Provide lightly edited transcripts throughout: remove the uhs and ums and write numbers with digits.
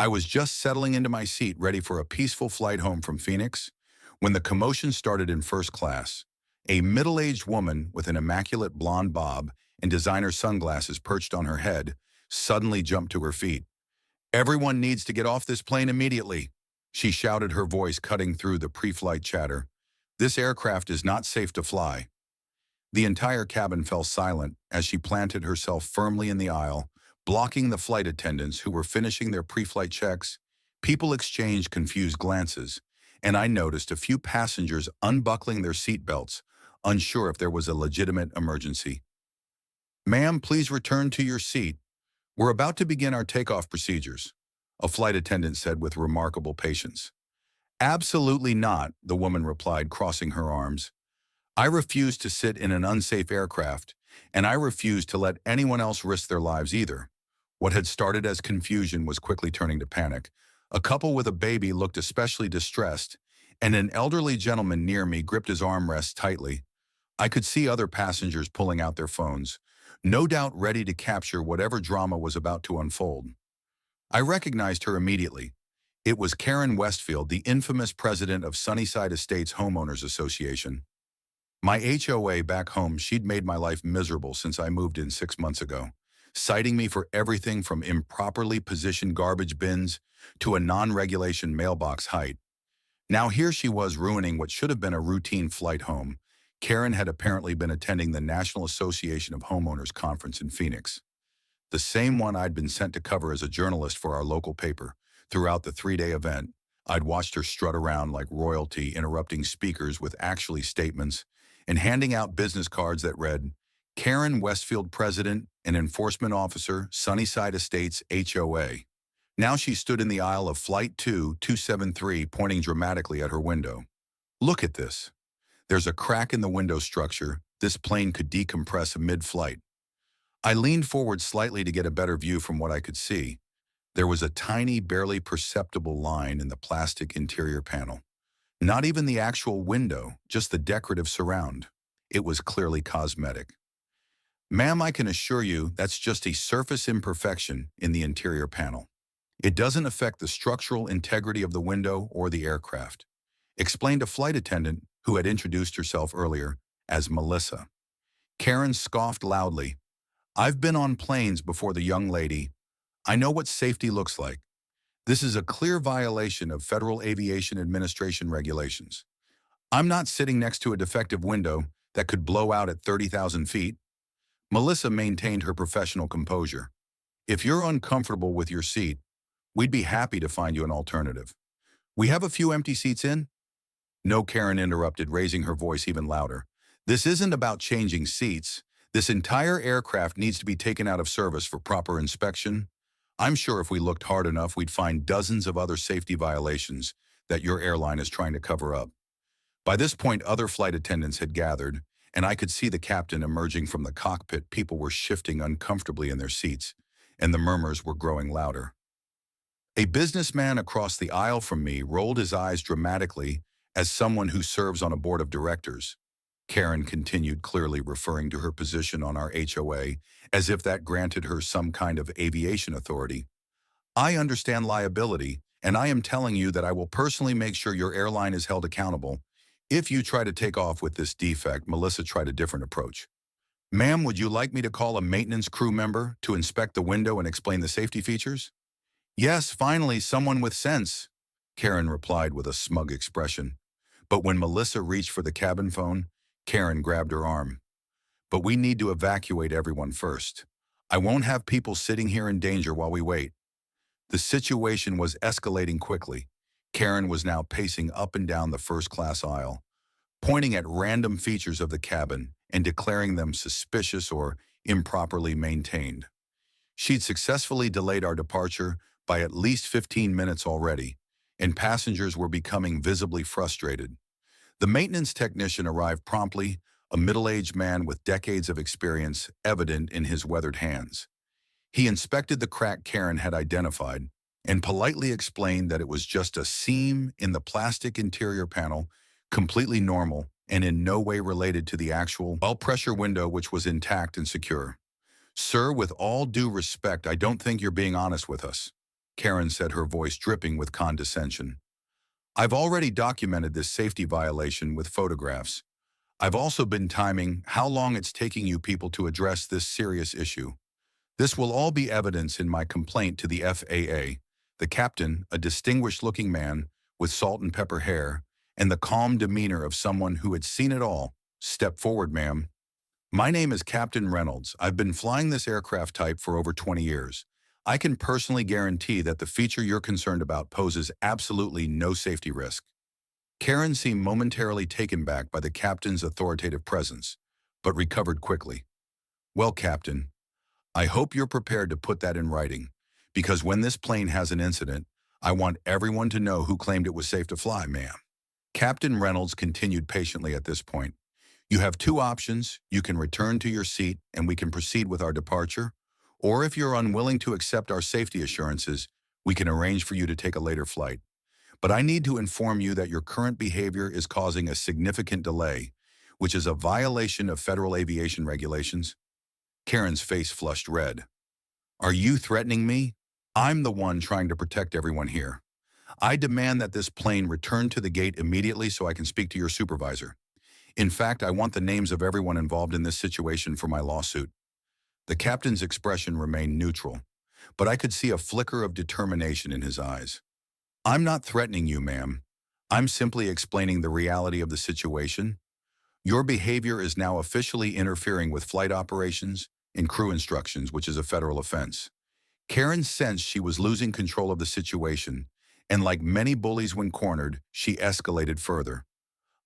I was just settling into my seat ready for a peaceful flight home from Phoenix when the commotion started in first class. A middle-aged woman with an immaculate blonde bob and designer sunglasses perched on her head suddenly jumped to her feet. "Everyone needs to get off this plane immediately," she shouted, her voice cutting through the pre-flight chatter. "This aircraft is not safe to fly." The entire cabin fell silent as she planted herself firmly in the aisle, blocking the flight attendants who were finishing their pre-flight checks. People exchanged confused glances, and I noticed a few passengers unbuckling their seat belts, unsure if there was a legitimate emergency. "Ma'am, please return to your seat. We're about to begin our takeoff procedures," a flight attendant said with remarkable patience. "Absolutely not," the woman replied, crossing her arms. "I refuse to sit in an unsafe aircraft, and I refuse to let anyone else risk their lives either." What had started as confusion was quickly turning to panic. A couple with a baby looked especially distressed, and an elderly gentleman near me gripped his armrests tightly. I could see other passengers pulling out their phones, no doubt ready to capture whatever drama was about to unfold. I recognized her immediately. It was Karen Westfield, the infamous president of Sunnyside Estates Homeowners Association. My HOA back home, she'd made my life miserable since I moved in 6 months ago, citing me for everything from improperly positioned garbage bins to a non-regulation mailbox height. Now here she was ruining what should have been a routine flight home. Karen had apparently been attending the National Association of Homeowners conference in Phoenix, the same one I'd been sent to cover as a journalist for our local paper. Throughout the 3-day event, I'd watched her strut around like royalty, interrupting speakers with actually statements and handing out business cards that read, "Karen Westfield, President and Enforcement Officer, Sunnyside Estates HOA." Now she stood in the aisle of Flight 273, pointing dramatically at her window. "Look at this. There's a crack in the window structure. This plane could decompress mid-flight." I leaned forward slightly to get a better view from what I could see. There was a tiny, barely perceptible line in the plastic interior panel. Not even the actual window, just the decorative surround. It was clearly cosmetic. "Ma'am, I can assure you that's just a surface imperfection in the interior panel. It doesn't affect the structural integrity of the window or the aircraft," explained a flight attendant who had introduced herself earlier as Melissa. Karen scoffed loudly. "I've been on planes before, the young lady. I know what safety looks like. This is a clear violation of Federal Aviation Administration regulations. I'm not sitting next to a defective window that could blow out at 30,000 feet. Melissa maintained her professional composure. "If you're uncomfortable with your seat, we'd be happy to find you an alternative. We have a few empty seats in." "No," Karen interrupted, raising her voice even louder. "This isn't about changing seats. This entire aircraft needs to be taken out of service for proper inspection. I'm sure if we looked hard enough, we'd find dozens of other safety violations that your airline is trying to cover up." By this point, other flight attendants had gathered, and I could see the captain emerging from the cockpit. People were shifting uncomfortably in their seats, and the murmurs were growing louder. A businessman across the aisle from me rolled his eyes dramatically as someone who serves on a board of directors. Karen continued, clearly referring to her position on our HOA, as if that granted her some kind of aviation authority. "I understand liability, and I am telling you that I will personally make sure your airline is held accountable if you try to take off with this defect." Melissa tried a different approach. "Ma'am, would you like me to call a maintenance crew member to inspect the window and explain the safety features?" "Yes, finally, someone with sense," Karen replied with a smug expression. But when Melissa reached for the cabin phone, Karen grabbed her arm. "But we need to evacuate everyone first. I won't have people sitting here in danger while we wait." The situation was escalating quickly. Karen was now pacing up and down the first-class aisle, pointing at random features of the cabin and declaring them suspicious or improperly maintained. She'd successfully delayed our departure by at least 15 minutes already, and passengers were becoming visibly frustrated. The maintenance technician arrived promptly, a middle-aged man with decades of experience evident in his weathered hands. He inspected the crack Karen had identified and politely explained that it was just a seam in the plastic interior panel, completely normal and in no way related to the actual well-pressure window, which was intact and secure. "Sir, with all due respect, I don't think you're being honest with us." Karen said, her voice dripping with condescension. I've already documented this safety violation with photographs. I've also been timing how long it's taking you people to address this serious issue. This will all be evidence in my complaint to the FAA. The captain, a distinguished-looking man with salt and pepper hair, and the calm demeanor of someone who had seen it all, stepped forward, ma'am. My name is Captain Reynolds. I've been flying this aircraft type for over 20 years. I can personally guarantee that the feature you're concerned about poses absolutely no safety risk. Karen seemed momentarily taken back by the captain's authoritative presence, but recovered quickly. Well, Captain, I hope you're prepared to put that in writing, because when this plane has an incident, I want everyone to know who claimed it was safe to fly, ma'am. Captain Reynolds continued patiently at this point. You have two options. You can return to your seat and we can proceed with our departure, or if you're unwilling to accept our safety assurances, we can arrange for you to take a later flight. But I need to inform you that your current behavior is causing a significant delay, which is a violation of federal aviation regulations. Karen's face flushed red. Are you threatening me? I'm the one trying to protect everyone here. I demand that this plane return to the gate immediately so I can speak to your supervisor. In fact, I want the names of everyone involved in this situation for my lawsuit. The captain's expression remained neutral, but I could see a flicker of determination in his eyes. I'm not threatening you, ma'am. I'm simply explaining the reality of the situation. Your behavior is now officially interfering with flight operations and crew instructions, which is a federal offense. Karen sensed she was losing control of the situation, and like many bullies when cornered, she escalated further.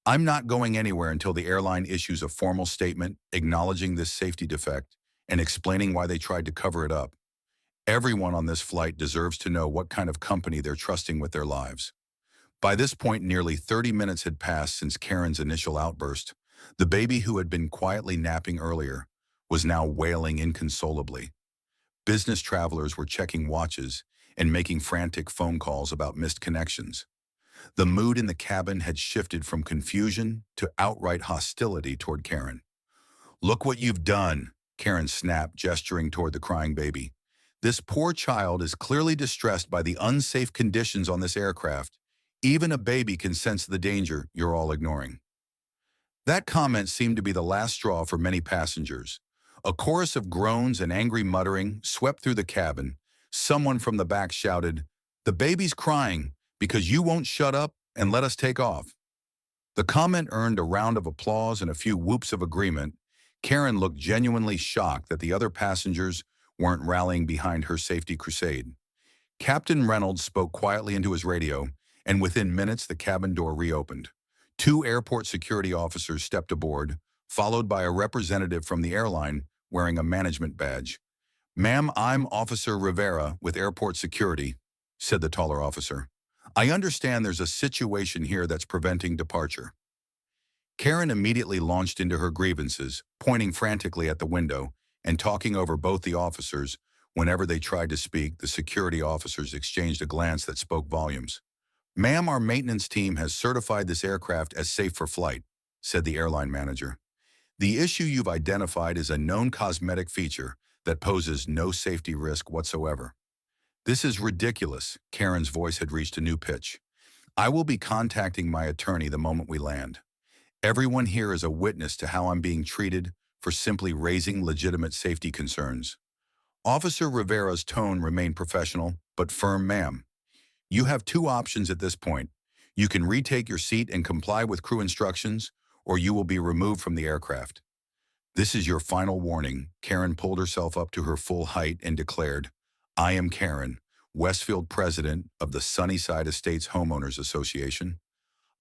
I'm not going anywhere until the airline issues a formal statement acknowledging this safety defect and explaining why they tried to cover it up. Everyone on this flight deserves to know what kind of company they're trusting with their lives. By this point, nearly 30 minutes had passed since Karen's initial outburst. The baby who had been quietly napping earlier was now wailing inconsolably. Business travelers were checking watches and making frantic phone calls about missed connections. The mood in the cabin had shifted from confusion to outright hostility toward Karen. Look what you've done, Karen snapped, gesturing toward the crying baby. This poor child is clearly distressed by the unsafe conditions on this aircraft. Even a baby can sense the danger you're all ignoring. That comment seemed to be the last straw for many passengers. A chorus of groans and angry muttering swept through the cabin. Someone from the back shouted, "The baby's crying because you won't shut up and let us take off." The comment earned a round of applause and a few whoops of agreement. Karen looked genuinely shocked that the other passengers weren't rallying behind her safety crusade. Captain Reynolds spoke quietly into his radio, and within minutes the cabin door reopened. Two airport security officers stepped aboard, followed by a representative from the airline wearing a management badge. "Ma'am, I'm Officer Rivera with Airport Security," said the taller officer. "I understand there's a situation here that's preventing departure." Karen immediately launched into her grievances, pointing frantically at the window and talking over both the officers. Whenever they tried to speak, the security officers exchanged a glance that spoke volumes. "Ma'am, our maintenance team has certified this aircraft as safe for flight," said the airline manager. "The issue you've identified is a known cosmetic feature that poses no safety risk whatsoever." "This is ridiculous." Karen's voice had reached a new pitch. "I will be contacting my attorney the moment we land. Everyone here is a witness to how I'm being treated for simply raising legitimate safety concerns." Officer Rivera's tone remained professional but firm. "Ma'am, you have two options at this point. You can retake your seat and comply with crew instructions, or you will be removed from the aircraft. This is your final warning." Karen pulled herself up to her full height and declared, "I am Karen, Westfield president of the Sunnyside Estates Homeowners Association.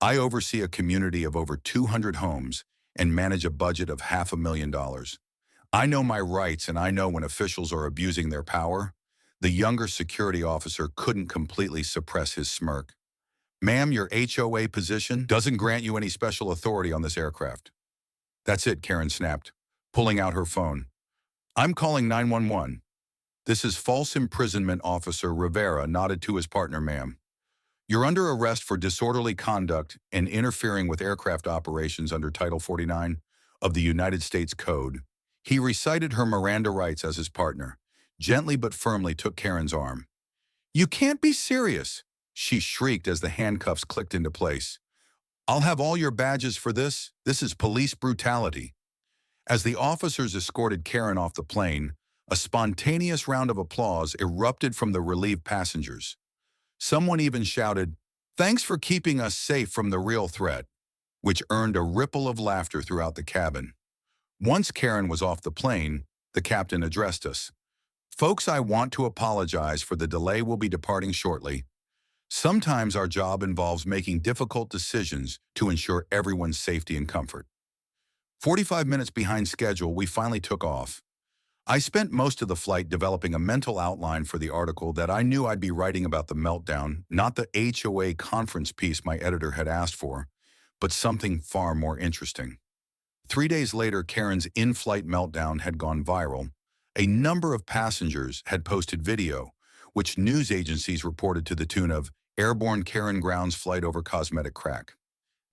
I oversee a community of over 200 homes and manage a budget of $500,000. I know my rights and I know when officials are abusing their power." The younger security officer couldn't completely suppress his smirk. "Ma'am, your HOA position doesn't grant you any special authority on this aircraft." "That's it," Karen snapped, pulling out her phone. "I'm calling 911. This is false imprisonment." Officer Rivera nodded to his partner. "Ma'am, you're under arrest for disorderly conduct and interfering with aircraft operations under Title 49 of the United States Code." He recited her Miranda rights as his partner, gently but firmly took Karen's arm. "You can't be serious," she shrieked as the handcuffs clicked into place. "I'll have all your badges for this. This is police brutality." As the officers escorted Karen off the plane, a spontaneous round of applause erupted from the relieved passengers. Someone even shouted, "Thanks for keeping us safe from the real threat," which earned a ripple of laughter throughout the cabin. Once Karen was off the plane, the captain addressed us. "Folks, I want to apologize for the delay. We'll be departing shortly. Sometimes our job involves making difficult decisions to ensure everyone's safety and comfort." 45 minutes behind schedule, we finally took off. I spent most of the flight developing a mental outline for the article that I knew I'd be writing about the meltdown, not the HOA conference piece my editor had asked for, but something far more interesting. 3 days later, Karen's in-flight meltdown had gone viral. A number of passengers had posted video, which news agencies reported to the tune of "Airborne Karen grounds flight over cosmetic crack."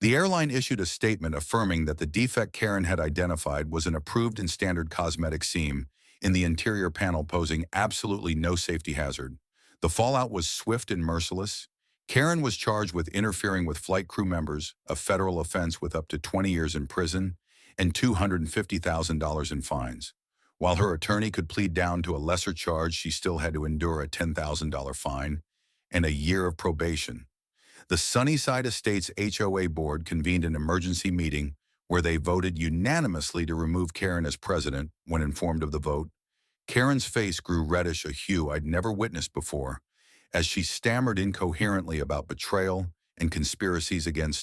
The airline issued a statement affirming that the defect Karen had identified was an approved and standard cosmetic seam in the interior panel, posing absolutely no safety hazard. The fallout was swift and merciless. Karen was charged with interfering with flight crew members, a federal offense with up to 20 years in prison and $250,000 in fines. While her attorney could plead down to a lesser charge, she still had to endure a $10,000 fine and a year of probation. The Sunnyside Estates HOA board convened an emergency meeting where they voted unanimously to remove Karen as president. When informed of the vote, Karen's face grew reddish, a hue I'd never witnessed before, as she stammered incoherently about betrayal and conspiracies against